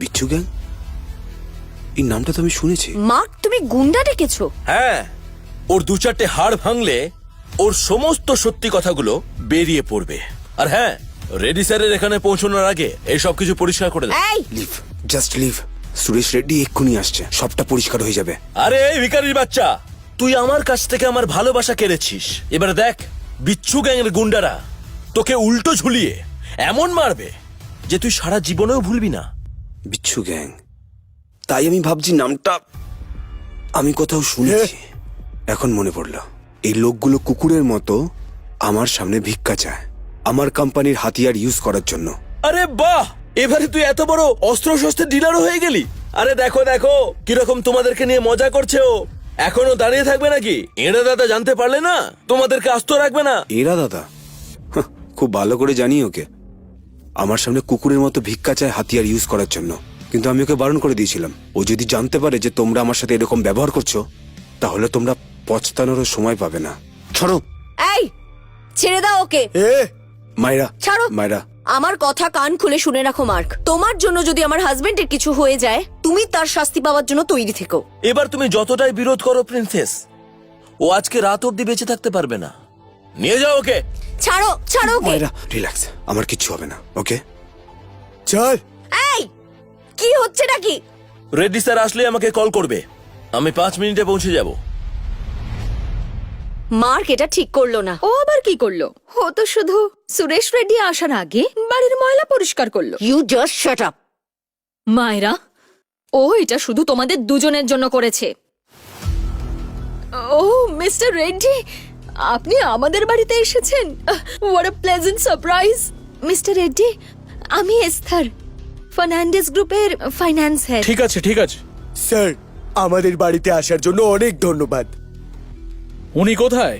বিচ্ছু gang, এই নামটা তো আমি শুনেছি। মার্ক, তুমি গুন্ডা ডেকেছো? হ্যাঁ, ওর দু চারটে হাড় ভাঙলে ওর সমস্ত সত্যি কথাগুলো বেরিয়ে পড়বে। আর হ্যাঁ, রেডি স্যারের এখানে পৌঁছানোর আগে এই সব কিছু পরিষ্কার করে দাও। এই leave, just leave. Suresh Reddy এক্ষুনি আসছে, সবটা পরিষ্কার হয়ে যাবে। আরে এই ভিখারির বাচ্চা, তুই আমার কাছ থেকে আমার ভালোবাসা কেড়েছিস। এবারে দেখ, বিচ্ছু গ্যাংয়ের গুন্ডারা তোকে উল্টো ঝুলিয়ে এমন মারবে যে তুই সারা জীবনেও ভুলবি না। বিচ্ছু গ্যাং, তাই আমি ভাবছি নামটা আমি কোথাও শুনেছি। এখন মনে পড়লো, এই লোকগুলো কুকুরের মতো আমার সামনে ভিক্ষা চায় আমার কোম্পানির হাতিয়ার ইউজ করার জন্য। আরে বাহ, এবারে তুই এত বড় অস্ত্র শস্ত্রের ডিলারও হয়ে গেলি। আরে দেখো দেখো কিরকম তোমাদেরকে নিয়ে মজা করছে ও। এখনো দাঁড়িয়ে থাকবে নাকি? এরা দাদা জানতে পারলে না তোমাদেরকে আস্ত রাখবে না। এরা দাদা? হাহ, খুব ভালো করে জানি ওকে। আমার সামনে কুকুরের মতো ভিক্ষা চায় হাতিয়ার ইউজ করার জন্য, কিন্তু আমি ওকে বারণ করে দিয়েছিলাম। ও যদি জানতে পারে যে তোমরা আমার সাথে এরকম ব্যবহার করছো, তাহলে তোমরা পছতানোরও সময় পাবে না। ছাড়ো। এই, ছেড়ে দাও ওকে। মায়েরা, ছাড়ো। মায়েরা, আমার কথা কান খুলে শুনে রাখো মার্ক। তোমার জন্য যদি আমার হাজবেন্ডের কিছু হয়ে যায়, তুমি তার শাস্তি পাওয়ার জন্য তৈরি থেকো। এবার তুমি যতটাই বিরোধ করো প্রিন্সেস, ও আজকে রাত অব্দি বেঁচে থাকতে পারবে না। নিয়ে যাও ওকে। ছাড়ো, ছাড়ো ওকে। মায়েরা রিল্যাক্স, আমার কিচ্ছু হবে না। ওকে চল। এই, কি হচ্ছে নাকি? রেড্ডি স্যার আসলে আমাকে কল করবে, আমি 5 মিনিটে পৌঁছে যাব। মার্ক এটা ঠিক করলো না। ও আবার কি করলো? ও তো শুধু সুরেশ রেড্ডি আসার আগে বাড়ির ময়লা পরিষ্কার করলো। You just shut up. মায়েরা, ও এটা শুধু তোমাদের দুজনের জন্য করেছে। ও মিস্টার রেড্ডি, আপনি আমাদের বাড়িতে এসেছেন। What a pleasant surprise. Mister Reddy, আমি এস্থার, ফার্নান্ডেজ গ্রুপের ফাইন্যান্স হেড। ঠিক আছে ঠিক আছে। স্যার, আমাদের বাড়িতে আসার জন্য অনেক ধন্যবাদ। উনি কোথায়?